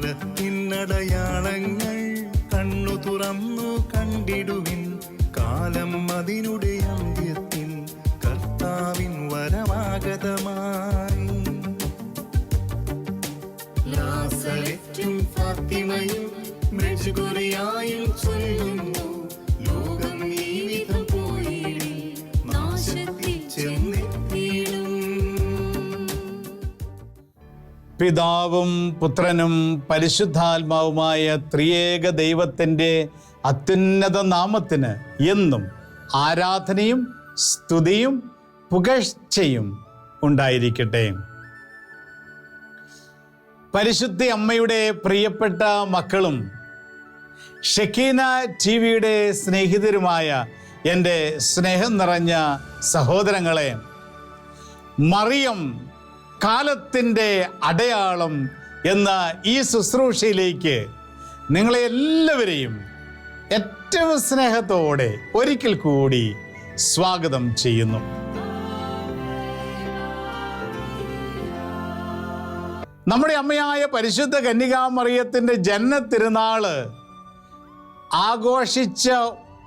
കാലത്തിനടയാളങ്ങൾ കണ്ണു തുറന്നു കണ്ടിടുവിൻ. കാലം അതിനുടെ അന്ത്യത്തിൽ കർത്താവിൻ വരമാഗതമായി. നാസറെത്തും ഫാത്തിമയും മെഴുകുറിയായും ചൊല്ലുന്നു, ലോകം ഈ വിധം പോയിടി നാശത്തിൽ ചെന്നെത്തിയിടും. പിതാവും പുത്രനും പരിശുദ്ധാത്മാവുമായ ത്രിയേക ദൈവത്തിൻ്റെ അത്യുന്നത നാമത്തിന് എന്നും ആരാധനയും സ്തുതിയും പുകഴ്ചയും ഉണ്ടായിരിക്കട്ടെ. പരിശുദ്ധ അമ്മയുടെ പ്രിയപ്പെട്ട മക്കളും ഷെക്കീന ടിവിയുടെ സ്നേഹിതരുമായ എൻ്റെ സ്നേഹം നിറഞ്ഞ സഹോദരങ്ങളെ, മറിയം കാലത്തിൻ്റെ അടയാളം എന്ന ഈ ശുശ്രൂഷയിലേക്ക് നിങ്ങളെ എല്ലാവരെയും ഏറ്റവും സ്നേഹത്തോടെ ഒരിക്കൽ കൂടി സ്വാഗതം ചെയ്യുന്നു. നമ്മുടെ അമ്മയായ പരിശുദ്ധ കന്യകാമറിയത്തിൻ്റെ ജന്മത്തിരുനാള് ആഘോഷിച്ച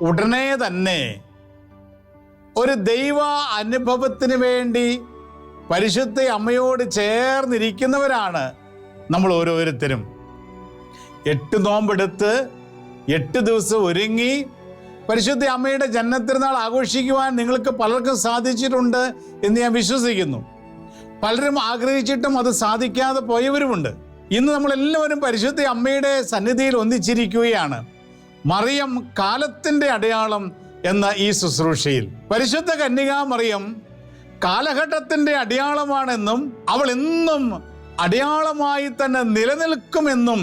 ഉടനെ തന്നെ ഒരു ദൈവ അനുഭവത്തിന് വേണ്ടി പരിശുദ്ധ അമ്മയോട് ചേർന്നിരിക്കുന്നവരാണ് നമ്മൾ ഓരോരുത്തരും. 8 നോമ്പെടുത്ത് 8 ദിവസം ഒരുങ്ങി പരിശുദ്ധ അമ്മയുടെ ജന്മത്തിരുനാൾ ആഘോഷിക്കുവാൻ നിങ്ങൾക്ക് പലർക്കും സാധിച്ചിട്ടുണ്ട് എന്ന് ഞാൻ വിശ്വസിക്കുന്നു. പലരും ആഗ്രഹിച്ചിട്ടും അത് സാധിക്കാതെ പോയവരുമുണ്ട്. ഇന്ന് നമ്മളെല്ലാവരും പരിശുദ്ധ അമ്മയുടെ സന്നിധിയിൽ ഒന്നിച്ചിരിക്കുകയാണ്. മറിയം കാലത്തിൻ്റെ അടയാളം എന്ന ഈ ശുശ്രൂഷയിൽ പരിശുദ്ധ കന്യകാമറിയം കാലഘട്ടത്തിൻ്റെ അടയാളമാണെന്നും അവൾ എന്നും അടയാളമായി തന്നെ നിലനിൽക്കുമെന്നും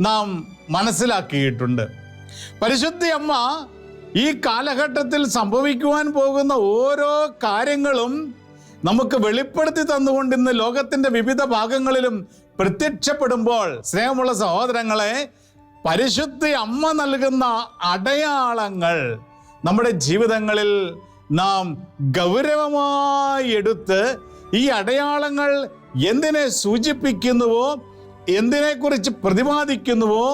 നാം മനസ്സിലാക്കിയിട്ടുണ്ട്. പരിശുദ്ധ അമ്മ ഈ കാലഘട്ടത്തിൽ സംഭവിക്കുവാൻ പോകുന്ന ഓരോ കാര്യങ്ങളും നമുക്ക് വെളിപ്പെടുത്തി തന്നുകൊണ്ട് ഇന്ന് ലോകത്തിൻ്റെ വിവിധ ഭാഗങ്ങളിലും പ്രത്യക്ഷപ്പെടുമ്പോൾ, സ്നേഹമുള്ള സഹോദരങ്ങളെ, പരിശുദ്ധ അമ്മ നൽകുന്ന അടയാളങ്ങൾ നമ്മുടെ ജീവിതങ്ങളിൽ നാം ഗൗരവമായി എടുത്ത് ഈ അടയാളങ്ങൾ എന്തിനെ സൂചിപ്പിക്കുന്നുവോ, എന്തിനെക്കുറിച്ച് പ്രതിപാദിക്കുന്നുവോ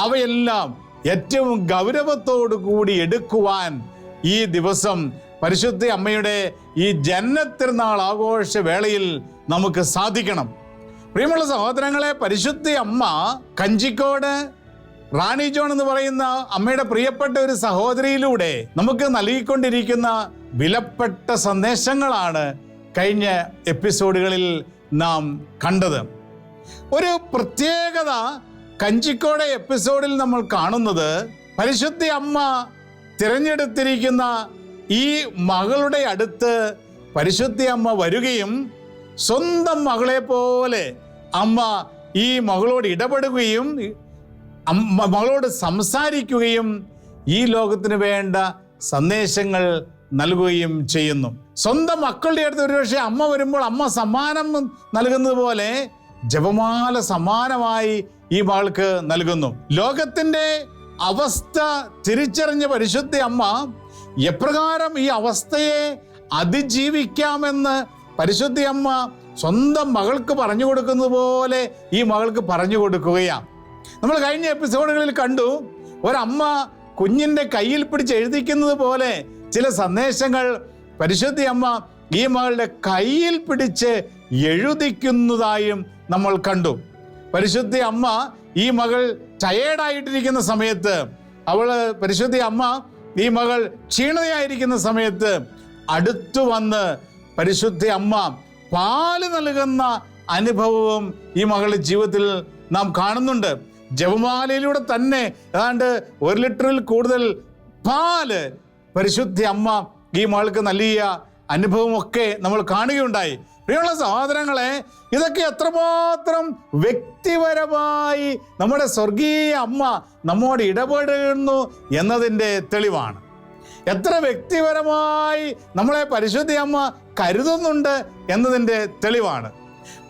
അവയെല്ലാം ഏറ്റവും ഗൗരവത്തോടു കൂടി എടുക്കുവാൻ ഈ ദിവസം പരിശുദ്ധ അമ്മയുടെ ഈ ജന്മത്തിരുനാൾ ആഘോഷ വേളയിൽ നമുക്ക് സാധിക്കണം. പ്രിയമുള്ള സഹോദരങ്ങളെ, പരിശുദ്ധ അമ്മ കഞ്ചിക്കോട് റാണി ജോൺ എന്ന് പറയുന്ന അമ്മയുടെ പ്രിയപ്പെട്ട ഒരു സഹോദരിയിലൂടെ നമുക്ക് നൽകിക്കൊണ്ടിരിക്കുന്ന വിലപ്പെട്ട സന്ദേശങ്ങളാണ് കഴിഞ്ഞ എപ്പിസോഡുകളിൽ നാം കണ്ടത്. ഒരു പ്രത്യേകത കഞ്ചിക്കോട് എപ്പിസോഡിൽ നമ്മൾ കാണുന്നത്, പരിശുദ്ധ അമ്മ തിരഞ്ഞെടുത്തിരിക്കുന്ന ഈ മകളുടെ അടുത്ത് പരിശുദ്ധ അമ്മ വരികയും സ്വന്തം മകളെ പോലെ അമ്മ ഈ മകളോട് ഇടപെടുകയും മകളോട് സംസാരിക്കുകയും ഈ ലോകത്തിന് വേണ്ട സന്ദേശങ്ങൾ നൽകുകയും ചെയ്യുന്നു. സ്വന്തം മക്കളുടെ അടുത്ത് ഒരുപക്ഷെ അമ്മ വരുമ്പോൾ അമ്മ സമ്മാനം നൽകുന്നത് പോലെ ജപമാല സമ്മാനമായി ഈ മകൾക്ക് നൽകുന്നു. ലോകത്തിൻ്റെ അവസ്ഥ തിരിച്ചറിഞ്ഞ പരിശുദ്ധ അമ്മ എപ്രകാരം ഈ അവസ്ഥയെ അതിജീവിക്കാമെന്ന് പരിശുദ്ധ അമ്മ സ്വന്തം മകൾക്ക് പറഞ്ഞു കൊടുക്കുന്നത് പോലെ ഈ മകൾക്ക് പറഞ്ഞു കൊടുക്കുകയാണ്. നമ്മൾ കഴിഞ്ഞ എപ്പിസോഡുകളിൽ കണ്ടു, ഒരമ്മ കുഞ്ഞിൻ്റെ കയ്യിൽ പിടിച്ച് എഴുതിക്കുന്നത് പോലെ ചില സന്ദേശങ്ങൾ പരിശുദ്ധ അമ്മ ഈ മകളുടെ കയ്യിൽ പിടിച്ച് എഴുതിക്കുന്നതായും നമ്മൾ കണ്ടു. പരിശുദ്ധ അമ്മ ഈ മകൾ ടയേർഡായിട്ടിരിക്കുന്ന സമയത്ത്, പരിശുദ്ധ അമ്മ ഈ മകൾ ക്ഷീണതയായിരിക്കുന്ന സമയത്ത് അടുത്തു വന്ന് പരിശുദ്ധ അമ്മ പാല് നൽകുന്ന അനുഭവവും ഈ മകളുടെ ജീവിതത്തിൽ നാം കാണുന്നുണ്ട്. ജപമാലയിലൂടെ തന്നെ ഏതാണ്ട് 1 ലിറ്ററിൽ കൂടുതൽ പാല് പരിശുദ്ധ അമ്മ ഈ മകൾക്ക് നൽകിയ അനുഭവമൊക്കെ നമ്മൾ കാണുകയുണ്ടായി. പ്രിയമുള്ള സഹോദരങ്ങളെ, ഇതൊക്കെ എത്രമാത്രം വ്യക്തിപരമായി നമ്മുടെ സ്വർഗീയ അമ്മ നമ്മോട് ഇടപെടുന്നു എന്നതിൻ്റെ തെളിവാണ്. എത്ര വ്യക്തിപരമായി നമ്മളെ പരിശുദ്ധ അമ്മ കരുതുന്നുണ്ട് എന്നതിൻ്റെ തെളിവാണ്.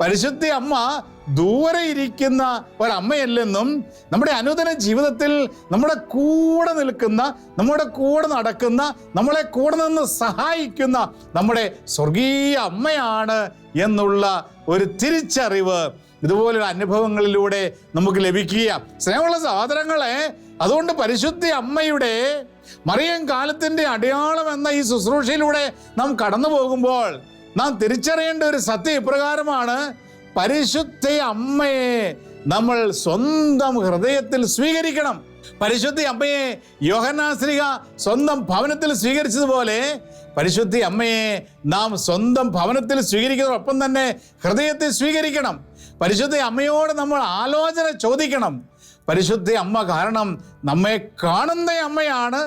പരിശുദ്ധ അമ്മ ദൂരെ ഇരിക്കുന്ന ഒരമ്മയല്ലെന്നും നമ്മുടെ അനുദിന ജീവിതത്തിൽ നമ്മുടെ കൂടെ നിൽക്കുന്ന, നമ്മുടെ കൂടെ നടക്കുന്ന, നമ്മളെ കൂടെ നിന്ന് സഹായിക്കുന്ന നമ്മുടെ സ്വർഗീയ അമ്മയാണ് എന്നുള്ള ഒരു തിരിച്ചറിവ് ഇതുപോലുള്ള അനുഭവങ്ങളിലൂടെ നമുക്ക് ലഭിക്കുക. സ്നേഹമുള്ള സഹോദരങ്ങളെ, അതുകൊണ്ട് പരിശുദ്ധ അമ്മയുടെ മറിയം കാലത്തിൻ്റെ അടയാളം എന്ന ഈ ശുശ്രൂഷയിലൂടെ നാം കടന്നു പോകുമ്പോൾ നാം തിരിച്ചറിയേണ്ട ഒരു സത്യം ഇപ്രകാരമാണ്: പരിശുദ്ധ അമ്മയെ നമ്മൾ സ്വന്തം ഹൃദയത്തിൽ സ്വീകരിക്കണം. പരിശുദ്ധ അമ്മയെ യോഹന്നാൻ ശ്ലീഹ സ്വന്തം ഭവനത്തിൽ സ്വീകരിച്ചതുപോലെ പരിശുദ്ധ അമ്മയെ നാം സ്വന്തം ഭവനത്തിൽ സ്വീകരിക്കുന്നതോടൊപ്പം തന്നെ ഹൃദയത്തിൽ സ്വീകരിക്കണം. പരിശുദ്ധ അമ്മയോട് നമ്മൾ ആലോചന ചോദിക്കണം. പരിശുദ്ധ അമ്മ കാരണം നമ്മെ കാണുന്ന അമ്മയാണ്,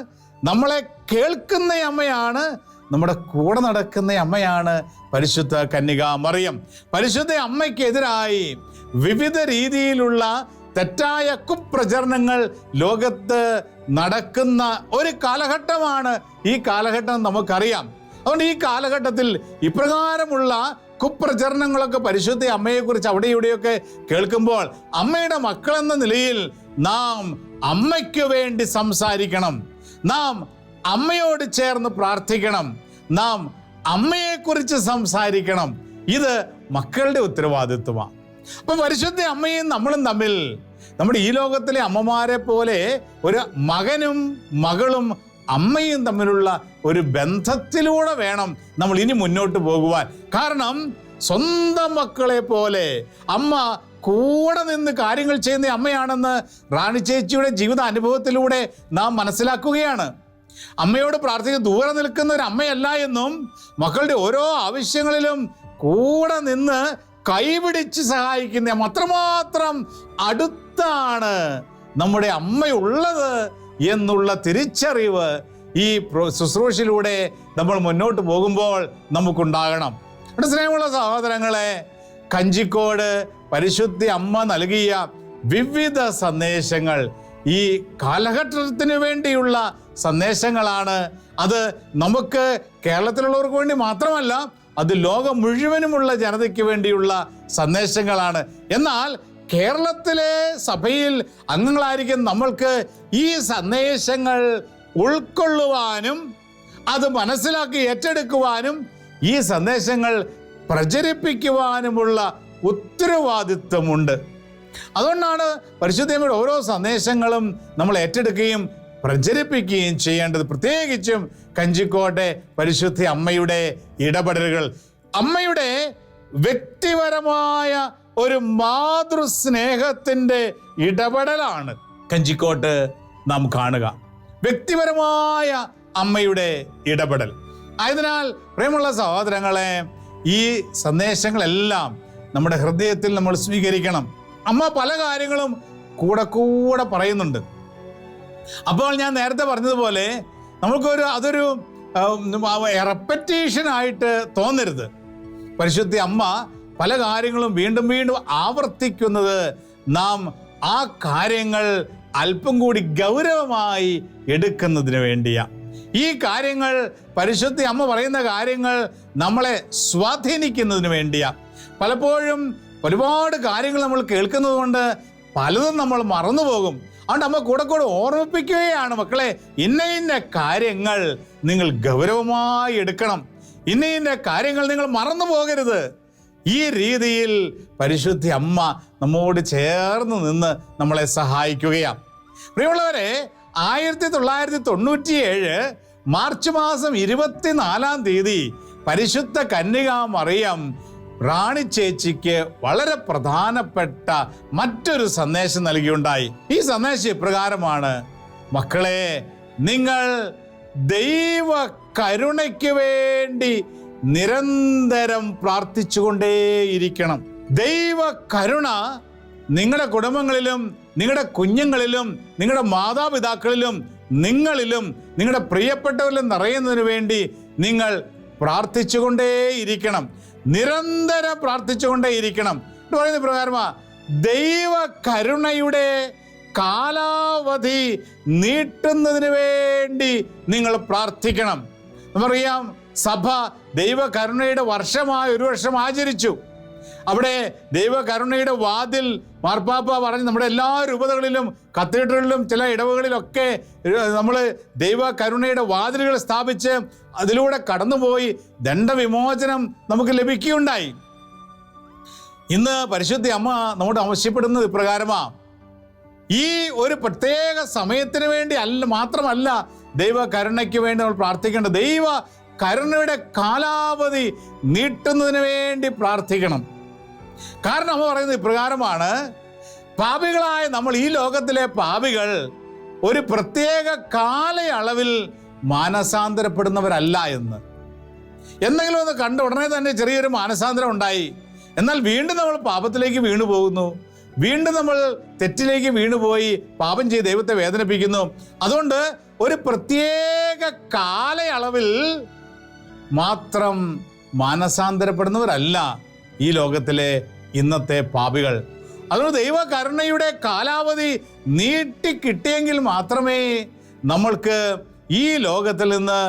നമ്മളെ കേൾക്കുന്ന അമ്മയാണ്, നമ്മുടെ കൂടെ നടക്കുന്ന അമ്മയാണ് പരിശുദ്ധ കന്യകാ മറിയം. പരിശുദ്ധ അമ്മയ്ക്കെതിരായി വിവിധ രീതിയിലുള്ള തെറ്റായ കുപ്രചരണങ്ങൾ ലോകത്ത് നടക്കുന്ന ഒരു കാലഘട്ടമാണ് ഈ കാലഘട്ടം, നമുക്കറിയാം. അതുകൊണ്ട് ഈ കാലഘട്ടത്തിൽ ഇപ്രകാരമുള്ള കുപ്രചരണങ്ങളൊക്കെ പരിശുദ്ധ അമ്മയെക്കുറിച്ച് അവിടെ ഇവിടെയൊക്കെ കേൾക്കുമ്പോൾ അമ്മയുടെ മക്കളെന്ന നിലയിൽ നാം അമ്മയ്ക്ക് വേണ്ടി സംസാരിക്കണം, നാം അമ്മയോട് ചേർന്ന് പ്രാർത്ഥിക്കണം, നാം അമ്മയെക്കുറിച്ച് സംസാരിക്കണം. ഇത് മക്കളുടെ ഉത്തരവാദിത്വമാണ്. അപ്പൊ പരിശുദ്ധ അമ്മയും നമ്മളും തമ്മിൽ, നമ്മുടെ ഈ ലോകത്തിലെ അമ്മമാരെ പോലെ ഒരു മകനും മകളും അമ്മയും തമ്മിലുള്ള ഒരു ബന്ധത്തിലൂടെ വേണം നമ്മൾ ഇനി മുന്നോട്ട് പോകുവാൻ. കാരണം സ്വന്തം മക്കളെ പോലെ അമ്മ കൂടെ നിന്ന് കാര്യങ്ങൾ ചെയ്യുന്ന അമ്മയാണെന്ന് റാണി ചേച്ചിയുടെ ജീവിത അനുഭവത്തിലൂടെ നാം മനസ്സിലാക്കുകയാണ്. അമ്മയോട് പ്രാർത്ഥിക്കാൻ ദൂരെ നിൽക്കുന്ന ഒരു അമ്മയല്ല എന്നും, മക്കളുടെ ഓരോ ആവശ്യങ്ങളിലും കൂടെ നിന്ന് കൈപിടിച്ച് സഹായിക്കുന്ന അത്രമാത്രം അടുത്താണ് നമ്മുടെ അമ്മയുള്ളത് എന്നുള്ള തിരിച്ചറിവ് ഈ ശുശ്രൂഷയിലൂടെ നമ്മൾ മുന്നോട്ട് പോകുമ്പോൾ നമുക്കുണ്ടാകണം. സ്നേഹമുള്ള സഹോദരങ്ങളെ, കഞ്ചിക്കോട് പരിശുദ്ധ അമ്മ നൽകിയ വിവിധ സന്ദേശങ്ങൾ ഈ കാലഘട്ടത്തിന് വേണ്ടിയുള്ള സന്ദേശങ്ങളാണ്. അത് നമുക്ക് കേരളത്തിലുള്ളവർക്ക് വേണ്ടി മാത്രമല്ല, അത് ലോകം മുഴുവനുമുള്ള ജനതയ്ക്ക് വേണ്ടിയുള്ള സന്ദേശങ്ങളാണ്. എന്നാൽ കേരളത്തിലെ സഭയിൽ അംഗങ്ങളായിരിക്കും നമ്മൾക്ക് ഈ സന്ദേശങ്ങൾ ഉൾക്കൊള്ളുവാനും അത് മനസ്സിലാക്കി ഏറ്റെടുക്കുവാനും ഈ സന്ദേശങ്ങൾ പ്രചരിപ്പിക്കുവാനുമുള്ള ഉത്തരവാദിത്വമുണ്ട്. അതുകൊണ്ടാണ് പരിശുദ്ധയുടെ ഓരോ സന്ദേശങ്ങളും നമ്മൾ ഏറ്റെടുക്കുകയും പ്രചരിപ്പിക്കുകയും ചെയ്യേണ്ടത്. പ്രത്യേകിച്ചും കഞ്ചിക്കോട്ടെ പരിശുദ്ധ അമ്മയുടെ ഇടപെടലുകൾ, അമ്മയുടെ വ്യക്തിപരമായ ഒരു മാതൃസ്നേഹത്തിൻ്റെ ഇടപെടലാണ് കഞ്ചിക്കോട്ട് നാം കാണുക. വ്യക്തിപരമായ അമ്മയുടെ ഇടപെടൽ ആയതിനാൽ പ്രിയമുള്ള സഹോദരങ്ങളെ, ഈ സന്ദേശങ്ങളെല്ലാം നമ്മുടെ ഹൃദയത്തിൽ നമ്മൾ സ്വീകരിക്കണം. അമ്മ പല കാര്യങ്ങളും കൂടെ പറയുന്നുണ്ട്. അപ്പോൾ ഞാൻ നേരത്തെ പറഞ്ഞതുപോലെ അതൊരു റെപ്പറ്റീഷൻ ആയിട്ട് തോന്നരുത്. പരിശുദ്ധ അമ്മ പല കാര്യങ്ങളും വീണ്ടും വീണ്ടും ആവർത്തിക്കുന്നത് നാം ആ കാര്യങ്ങൾ അല്പം കൂടി ഗൗരവമായി എടുക്കുന്നതിന് വേണ്ടിയാണ്. ഈ കാര്യങ്ങൾ പരിശുദ്ധ അമ്മ പറയുന്ന കാര്യങ്ങൾ നമ്മളെ സ്വാധീനിക്കുന്നതിന് വേണ്ടിയാണ്. പലപ്പോഴും ഒരുപാട് കാര്യങ്ങൾ നമ്മൾ കേൾക്കുന്നത് കൊണ്ട് പലതും നമ്മൾ മറന്നുപോകും. അതുകൊണ്ട് അമ്മ കൂടെ ഓർമ്മിപ്പിക്കുകയാണ്, മക്കളെ, ഇന്ന കാര്യങ്ങൾ നിങ്ങൾ ഗൗരവമായി എടുക്കണം, ഇന്ന കാര്യങ്ങൾ നിങ്ങൾ മറന്നു പോകരുത്. ഈ രീതിയിൽ പരിശുദ്ധ അമ്മ നമ്മോട് ചേർന്ന് നിന്ന് നമ്മളെ സഹായിക്കുകയാണ്. പ്രിയമുള്ളവരെ, 1997 മാർച്ച് മാസം 24-ാം തീയതി പരിശുദ്ധ കന്യകാ മറിയം റാണി ചേച്ചിക്ക് വളരെ പ്രധാനപ്പെട്ട മറ്റൊരു സന്ദേശം നൽകിയുണ്ടായി. ഈ സന്ദേശം ഇപ്രകാരമാണ്: മക്കളെ, നിങ്ങൾ ദൈവ കരുണയ്ക്ക് വേണ്ടി നിരന്തരം പ്രാർത്ഥിച്ചുകൊണ്ടേയിരിക്കണം. ദൈവ കരുണ നിങ്ങളുടെ കുടുംബങ്ങളിലും നിങ്ങളുടെ കുഞ്ഞുങ്ങളിലും നിങ്ങളുടെ മാതാപിതാക്കളിലും നിങ്ങളിലും നിങ്ങളുടെ പ്രിയപ്പെട്ടവരിലും നിറയുന്നതിന് വേണ്ടി നിങ്ങൾ പ്രാർത്ഥിച്ചുകൊണ്ടേയിരിക്കണം, നിരന്തരം പ്രാർത്ഥിച്ചുകൊണ്ടേയിരിക്കണം. പറയുന്ന പ്രകാരമാ ദൈവ കരുണയുടെ കാലാവധി നീട്ടുന്നതിന് വേണ്ടി നിങ്ങൾ പ്രാർത്ഥിക്കണം. നമുക്കറിയാം, സഭ ദൈവകരുണയുടെ വർഷമായി 1 വർഷം ആചരിച്ചു. അവിടെ ദൈവകരുണയുടെ വാതിൽ മാർപ്പാപ്പ പറഞ്ഞ് നമ്മുടെ എല്ലാ രൂപതകളിലും കത്തീഡ്രലിലും ചില ഇടവകളിലൊക്കെ നമ്മൾ ദൈവകരുണയുടെ വാതിലുകൾ സ്ഥാപിച്ച് അതിലൂടെ കടന്നുപോയി ദണ്ഡവിമോചനം നമുക്ക് ലഭിക്കുകയുണ്ടായി. ഇന്ന് പരിശുദ്ധ അമ്മ നമ്മോട് ആവശ്യപ്പെടുന്നത് ഇപ്രകാരമാണ്. ഈ ഒരു പ്രത്യേക സമയത്തിന് വേണ്ടി മാത്രമല്ല ദൈവ കരുണയ്ക്ക് വേണ്ടി നമ്മൾ പ്രാർത്ഥിക്കേണ്ടത്. ദൈവ കരുണയുടെ കാലാവധി നീട്ടുന്നതിന് വേണ്ടി പ്രാർത്ഥിക്കണം. കാരണം അമ്മ പറയുന്നത് ഇപ്രകാരമാണ്: പാപികളായ നമ്മൾ, ഈ ലോകത്തിലെ പാപികൾ, ഒരു പ്രത്യേക കാലയളവിൽ മാനസാന്തരപ്പെടുന്നവരല്ല എന്ന്. എന്തെങ്കിലും ഒന്ന് കണ്ട ഉടനെ തന്നെ ചെറിയൊരു മാനസാന്തരം ഉണ്ടായി, എന്നാൽ വീണ്ടും നമ്മൾ പാപത്തിലേക്ക് വീണു പോകുന്നു, വീണ്ടും നമ്മൾ തെറ്റിലേക്ക് വീണുപോയി പാപം ചെയ്ത് ദൈവത്തെ വേദനിപ്പിക്കുന്നു. അതുകൊണ്ട് ഒരു പ്രത്യേക കാലയളവിൽ മാത്രം മാനസാന്തരപ്പെടുന്നവരല്ല ഈ ലോകത്തിലെ ഇന്നത്തെ പാപികൾ. അതുകൊണ്ട് ദൈവ കരുണയുടെ കാലാവധി നീട്ടിക്കിട്ടിയെങ്കിൽ മാത്രമേ നമ്മൾക്ക് ഈ ലോകത്തിൽ നിന്ന്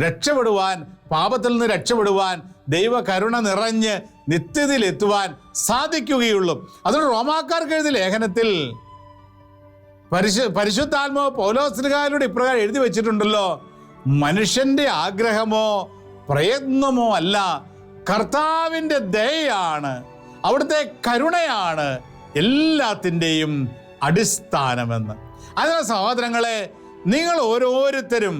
രക്ഷപ്പെടുവാൻ, പാപത്തിൽ നിന്ന് രക്ഷപ്പെടുവാൻ, ദൈവ കരുണ നിറഞ്ഞ് നിത്യതയിലെത്തുവാൻ സാധിക്കുകയുള്ളൂ. അതുകൊണ്ട് റോമാക്കാർക്ക് എഴുതിയ ലേഖനത്തിൽ പരിശുദ്ധാത്മാവ് പൗലോസ്ലീഹായിലൂടെ ഇപ്രകാരം എഴുതി വെച്ചിട്ടുണ്ടല്ലോ: മനുഷ്യന്റെ ആഗ്രഹമോ പ്രയത്നമോ അല്ല, കർത്താവിൻ്റെ ദയയാണ്, അവിടുത്തെ കരുണയാണ് എല്ലാത്തിൻ്റെയും അടിസ്ഥാനമെന്ന്. അതിനാൽ സഹോദരങ്ങളെ, നിങ്ങൾ ഓരോരുത്തരും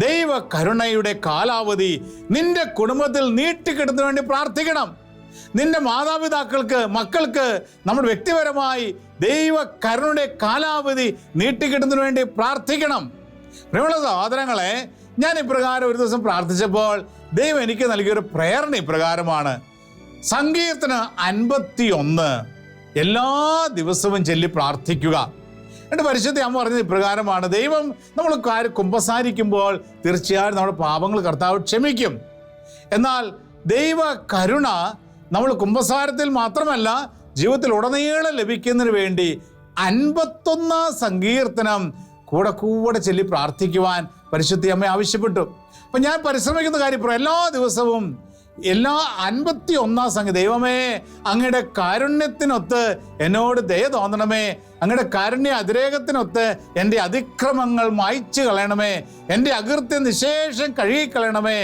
ദൈവ കരുണയുടെ കാലാവധി നിന്റെ കുടുംബത്തിൽ നീട്ടിക്കിട്ടുന്നതിന് വേണ്ടി പ്രാർത്ഥിക്കണം. നിന്റെ മാതാപിതാക്കൾക്ക്, മക്കൾക്ക് നമ്മൾ വ്യക്തിപരമായി ദൈവ കരുണയുടെ കാലാവധി നീട്ടിക്കിട്ടുന്നതിന് വേണ്ടി പ്രാർത്ഥിക്കണം. പ്രിയമുള്ള സഹോദരങ്ങളെ, ഞാൻ ഇപ്രകാരം ഒരു ദിവസം പ്രാർത്ഥിച്ചപ്പോൾ ദൈവം എനിക്ക് നൽകിയൊരു പ്രേരണ ഇപ്രകാരമാണ്: സങ്കീർത്തനം 51 എല്ലാ ദിവസവും ചൊല്ലി പ്രാർത്ഥിക്കുക. എന്നിട്ട് പരിശുദ്ധ അമ്മ പറഞ്ഞത് ഇപ്രകാരമാണ്: ദൈവം നമ്മൾ കുമ്പസാരിക്കുമ്പോൾ തീർച്ചയായും നമ്മുടെ പാപങ്ങൾ കർത്താവ് ക്ഷമിക്കും. എന്നാൽ ദൈവ കരുണ നമ്മൾ കുമ്പസാരത്തിൽ മാത്രമല്ല, ജീവിതത്തിൽ ഉടനീളം ലഭിക്കുന്നതിന് വേണ്ടി 51 സങ്കീർത്തനം കൂടെ ചൊല്ലി പ്രാർത്ഥിക്കുവാൻ പരിശുദ്ധ അമ്മ ആവശ്യപ്പെട്ടു. അപ്പം ഞാൻ പരിശ്രമിക്കുന്ന കാര്യം എല്ലാ ദിവസവും എല്ലാ 51 സംഖ്യ, ദൈവമേ അങ്ങയുടെ കാരുണ്യത്തിനൊത്ത് എന്നോട് ദയ തോന്നണമേ, അങ്ങയുടെ കാരുണ്യ അതിരേകത്തിനൊത്ത് എൻ്റെ അതിക്രമങ്ങൾ മായ്ച്ചു കളയണമേ, എൻ്റെ അകൃത്യം നിശേഷം കഴുകിക്കളയണമേ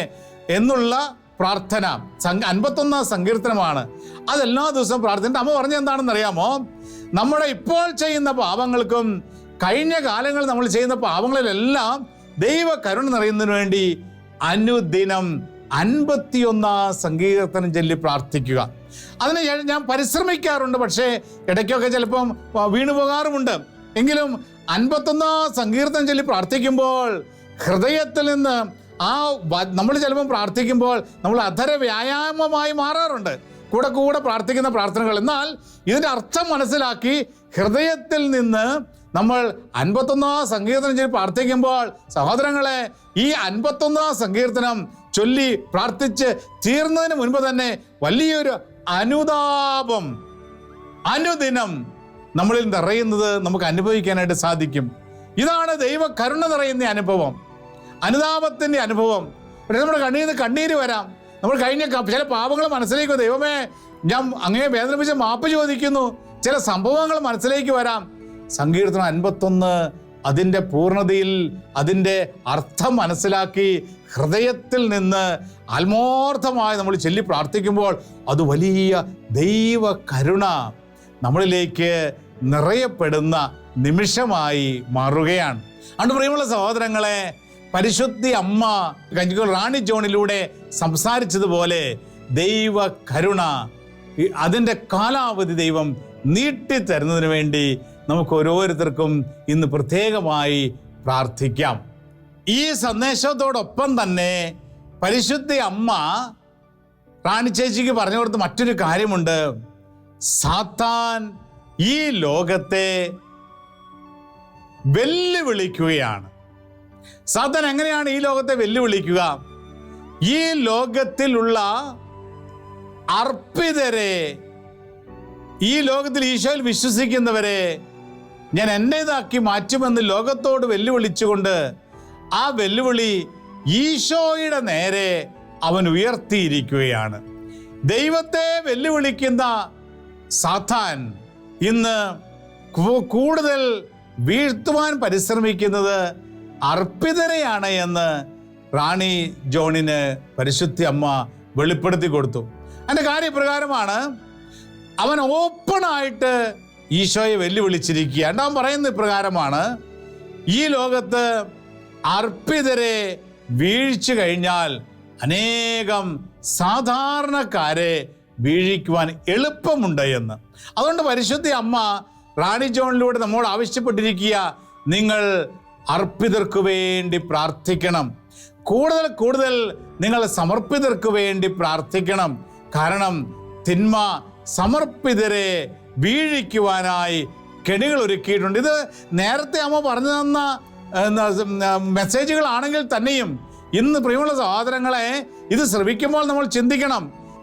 എന്നുള്ള പ്രാർത്ഥന 51 സങ്കീർത്തനമാണ്. അതെല്ലാ ദിവസവും പ്രാർത്ഥന. അമ്മ പറഞ്ഞ എന്താണെന്ന് അറിയാമോ? നമ്മുടെ ഇപ്പോൾ ചെയ്യുന്ന പാപങ്ങൾക്കും കഴിഞ്ഞ കാലങ്ങളിൽ നമ്മൾ ചെയ്യുന്ന പാപങ്ങളിലെല്ലാം ദൈവ കരുണ നിറയുന്നതിന് വേണ്ടി അനുദിനം 51 സങ്കീർത്തനം ചൊല്ലി പ്രാർത്ഥിക്കുക. അതിന് ഞാൻ പരിശ്രമിക്കാറുണ്ട്, പക്ഷേ ഇടയ്ക്കൊക്കെ ചിലപ്പം വീണു പോകാറുമുണ്ട്. എങ്കിലും 51 സങ്കീർത്തനം ചൊല്ലി പ്രാർത്ഥിക്കുമ്പോൾ ഹൃദയത്തിൽ നിന്ന് നമ്മൾ ചിലപ്പം പ്രാർത്ഥിക്കുമ്പോൾ നമ്മൾ അധര വ്യായാമമായി മാറാറുണ്ട്, കൂടെ പ്രാർത്ഥിക്കുന്ന പ്രാർത്ഥനകൾ. എന്നാൽ ഇതിൻ്റെ അർത്ഥം മനസ്സിലാക്കി ഹൃദയത്തിൽ നിന്ന് നമ്മൾ 51 സങ്കീർത്തനം ചൊല്ലി പ്രാർത്ഥിക്കുമ്പോൾ സഹോദരങ്ങളെ, ഈ 51 സങ്കീർത്തനം ചൊല്ലി പ്രാർത്ഥിച്ച് തീർന്നതിന് മുൻപ് തന്നെ വലിയൊരു അനുതാപം അനുദിനം നമ്മളിൽ നിറയുന്നത് നമുക്ക് അനുഭവിക്കാനായിട്ട് സാധിക്കും. ഇതാണ് ദൈവ കരുണ നിറയുന്ന അനുഭവം, അനുതാപത്തിൻ്റെ അനുഭവം. പക്ഷേ നമ്മുടെ കണ്ണിൽ നിന്ന് കണ്ണീര് വരാം. നമ്മൾ കഴിഞ്ഞ ചില പാപങ്ങൾ മനസ്സിലേക്ക്, ദൈവമേ ഞാൻ അങ്ങയെ വേദനിപ്പിച്ച് മാപ്പ് ചോദിക്കുന്നു, ചില സംഭവങ്ങൾ മനസ്സിലേക്ക് വരാം. സങ്കീർത്തനം 51 അതിൻ്റെ പൂർണ്ണതയിൽ അതിൻ്റെ അർത്ഥം മനസ്സിലാക്കി ഹൃദയത്തിൽ നിന്ന് ആത്മാർത്ഥമായി നമ്മൾ ചൊല്ലി പ്രാർത്ഥിക്കുമ്പോൾ അത് വലിയ ദൈവ കരുണ നമ്മളിലേക്ക് നിറയപ്പെടുന്ന നിമിഷമായി മാറുകയാണ്. അതുകൊണ്ട് പ്രിയമുള്ള സഹോദരങ്ങളെ, പരിശുദ്ധ അമ്മ കഞ്ചിക്കോട് റാണി ജോണിലൂടെ സംസാരിച്ചതുപോലെ ദൈവ കരുണ അതിൻ്റെ കാലാവധി ദൈവം നീട്ടിത്തരുന്നതിന് വേണ്ടി നമുക്ക് ഓരോരുത്തർക്കും ഇന്ന് പ്രത്യേകമായി പ്രാർത്ഥിക്കാം. ഈ സന്ദേശത്തോടൊപ്പം തന്നെ പരിശുദ്ധ അമ്മ റാണി ചേച്ചിക്ക് പറഞ്ഞു കൊടുത്ത മറ്റൊരു കാര്യമുണ്ട്. സാത്താൻ ഈ ലോകത്തെ വെല്ലുവിളിക്കുകയാണ്. സാത്താൻ എങ്ങനെയാണ് ഈ ലോകത്തെ വെല്ലുവിളിക്കുക? ഈ ലോകത്തിലുള്ള അർപ്പിതരെ, ഈ ലോകത്തിൽ ഈശോയിൽ വിശ്വസിക്കുന്നവരെ ഞാൻ എൻ്റേതാക്കി മാറ്റുമെന്ന് ലോകത്തോട് വെല്ലുവിളിച്ചുകൊണ്ട് ആ വെല്ലുവിളി ഈശോയുടെ നേരെ അവൻ ഉയർത്തിയിരിക്കുകയാണ്. ദൈവത്തെ വെല്ലുവിളിക്കുന്ന സാത്താൻ ഇന്ന് കൂടുതൽ വീഴ്ത്തുവാൻ പരിശ്രമിക്കുന്നത് അർപ്പിതരെയാണ് എന്ന് റാണി ജോണിന് പരിശുദ്ധ അമ്മ വെളിപ്പെടുത്തി കൊടുത്തു. അതിൻ്റെ കാര്യപ്രകാരമാണ് അവൻ ഓപ്പണായിട്ട് ഈശോയെ വെല്ലുവിളിച്ചിരിക്കുക. അവൻ പറയുന്ന ഇപ്രകാരമാണ്: ഈ ലോകത്ത് അർപ്പിതരെ വീഴ്ച കഴിഞ്ഞാൽ അനേകം സാധാരണക്കാരെ വീഴിക്കുവാൻ എളുപ്പമുണ്ട് എന്ന്. അതുകൊണ്ട് പരിശുദ്ധ അമ്മ റാണി ജോണിലൂടെ നമ്മോട് ആവശ്യപ്പെട്ടിരിക്കുക, നിങ്ങൾ അർപ്പിതർക്ക് വേണ്ടി പ്രാർത്ഥിക്കണം. കൂടുതൽ കൂടുതൽ നിങ്ങൾ സമർപ്പിതർക്ക് വേണ്ടി പ്രാർത്ഥിക്കണം. കാരണം തിന്മ സമർപ്പിതരെ വീഴിക്കുവാനായി കെണികൾ ഒരുക്കിയിട്ടുണ്ട്. ഇത് നേരത്തെ അമ്മ പറഞ്ഞു തന്ന മെസ്സേജുകളാണെങ്കിൽ തന്നെയും ഇന്ന് പ്രിയമുള്ള സഹോദരങ്ങളെ, ഇത് ശ്രവിക്കുമ്പോൾ നമ്മൾ ചിന്തിക്കണം,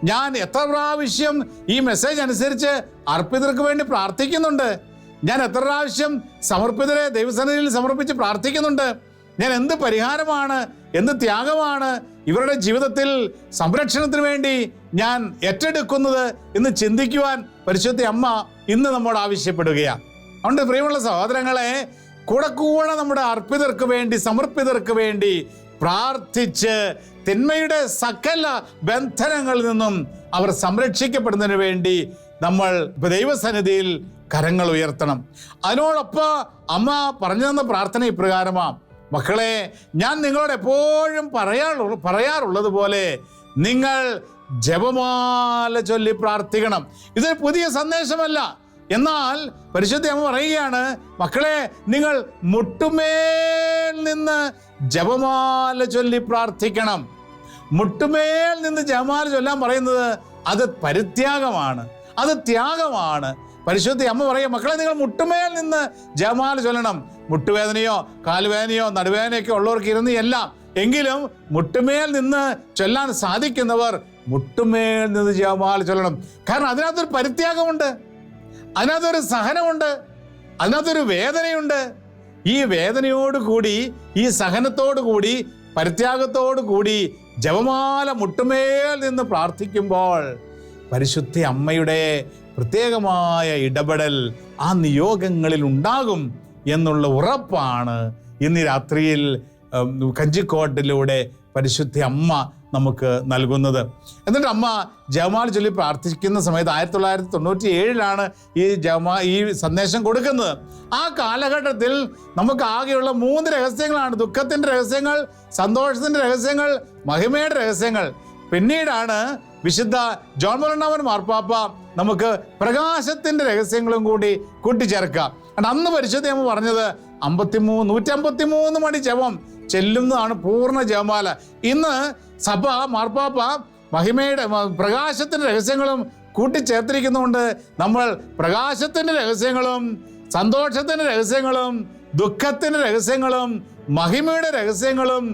ഞാൻ എത്ര പ്രാവശ്യം ഈ മെസ്സേജ് അനുസരിച്ച് അർപ്പിതർക്ക് വേണ്ടി പ്രാർത്ഥിക്കുന്നുണ്ട്, ഞാൻ എത്ര പ്രാവശ്യം സമർപ്പിതരെ ദൈവസന്നിധിയിൽ സമർപ്പിച്ച് പ്രാർത്ഥിക്കുന്നുണ്ട്, ഞാൻ എന്ത് പരിഹാരമാണ്, എന്ത് ത്യാഗമാണ് ഇവരുടെ ജീവിതത്തിൽ സംരക്ഷണത്തിന് വേണ്ടി ഞാൻ ഏറ്റെടുക്കുന്നത് എന്ന് ചിന്തിക്കുവാൻ പരിശുദ്ധ അമ്മ ഇന്ന് നമ്മോട് ആവശ്യപ്പെടുകയാണ്. അതുകൊണ്ട് പ്രിയമുള്ള സഹോദരങ്ങളെ, കൂടെ നമ്മുടെ അർപ്പിതർക്ക് വേണ്ടി സമർപ്പിതർക്ക് വേണ്ടി പ്രാർത്ഥിച്ച് തിന്മയുടെ സകല ബന്ധനങ്ങളിൽ നിന്നും അവർ സംരക്ഷിക്കപ്പെടുന്നതിന് വേണ്ടി നമ്മൾ ദൈവസന്നിധിയിൽ കരങ്ങൾ ഉയർത്തണം. അതിനോടൊപ്പം അമ്മ പറഞ്ഞു തന്ന പ്രാർത്ഥന ഇപ്രകാരമാണ്: മക്കളെ, ഞാൻ നിങ്ങളോട് എപ്പോഴും പറയാറുള്ളത് പോലെ നിങ്ങൾ ജപമാല ചൊല്ലി പ്രാർത്ഥിക്കണം. ഇതൊരു പുതിയ സന്ദേശമല്ല. എന്നാൽ പരിശുദ്ധ അമ്മ പറയുകയാണ്, മക്കളെ, നിങ്ങൾ മുട്ടുമേൽ നിന്ന് ജപമാല ചൊല്ലി പ്രാർത്ഥിക്കണം. മുട്ടുമേൽ നിന്ന് ജപമാല ചൊല്ലാൻ പറയുന്നത് അത് പരിത്യാഗമാണ്, അത് ത്യാഗമാണ്. പരിശുദ്ധ അമ്മ പറയുക, മക്കളെ, നിങ്ങൾ മുട്ടുമേൽ നിന്ന് ജപമാല ചൊല്ലണം. മുട്ടുവേദനയോ കാലുവേദനയോ നടുവേദനയൊക്കെ ഉള്ളവർക്ക് ഇരുന്ന് എല്ലാം, എങ്കിലും മുട്ടുമേൽ നിന്ന് ചൊല്ലാൻ സാധിക്കുന്നവർ മുട്ടുമേൽ നിന്ന് ജപമാല ചൊല്ലണം. കാരണം അതിനകത്തൊരു പരിത്യാഗമുണ്ട്, അതിനകത്തൊരു സഹനമുണ്ട്, അതിനകത്തൊരു വേദനയുണ്ട്. ഈ വേദനയോടുകൂടി, ഈ സഹനത്തോടു കൂടി, പരിത്യാഗത്തോടു കൂടി ജപമാല മുട്ടുമേൽ നിന്ന് പ്രാർത്ഥിക്കുമ്പോൾ പരിശുദ്ധ അമ്മയുടെ പ്രത്യേകമായ ഇടപെടൽ ആ നിയോഗങ്ങളിൽ ഉണ്ടാകും എന്നുള്ള ഉറപ്പാണ് ഇന്ന് രാത്രിയിൽ കഞ്ചിക്കോട്ടിലൂടെ പരിശുദ്ധ അമ്മ നമുക്ക് നൽകുന്നത്. എന്നിട്ട് അമ്മ ജപമാല ചൊല്ലി പ്രാർത്ഥിക്കുന്ന സമയത്ത് 1997 ഈ സന്ദേശം കൊടുക്കുന്നത്. ആ കാലഘട്ടത്തിൽ നമുക്ക് ആകെയുള്ള 3 രഹസ്യങ്ങളാണ്: ദുഃഖത്തിൻ്റെ രഹസ്യങ്ങൾ, സന്തോഷത്തിൻ്റെ രഹസ്യങ്ങൾ, മഹിമയുടെ രഹസ്യങ്ങൾ. പിന്നീടാണ് വിശുദ്ധ ജോൺ ബോൾ മാർപ്പാപ്പ നമുക്ക് പ്രകാശത്തിൻ്റെ രഹസ്യങ്ങളും കൂടി കൂട്ടിച്ചേർക്കുക. അന്ന് പരിശുദ്ധ അമ്മ പറഞ്ഞത് 153 മണി ജപം ചെല്ലുന്നതാണ് പൂർണ്ണ ജപമാല. ഇന്ന് സഭ മാർപ്പാപ്പ മഹിമയുടെ പ്രകാശത്തിൻ്റെ രഹസ്യങ്ങളും കൂട്ടിച്ചേർത്തിരിക്കുന്നതുകൊണ്ട് നമ്മൾ പ്രകാശത്തിൻ്റെ രഹസ്യങ്ങളും സന്തോഷത്തിൻ്റെ രഹസ്യങ്ങളും ദുഃഖത്തിൻ്റെ രഹസ്യങ്ങളും മഹിമയുടെ രഹസ്യങ്ങളും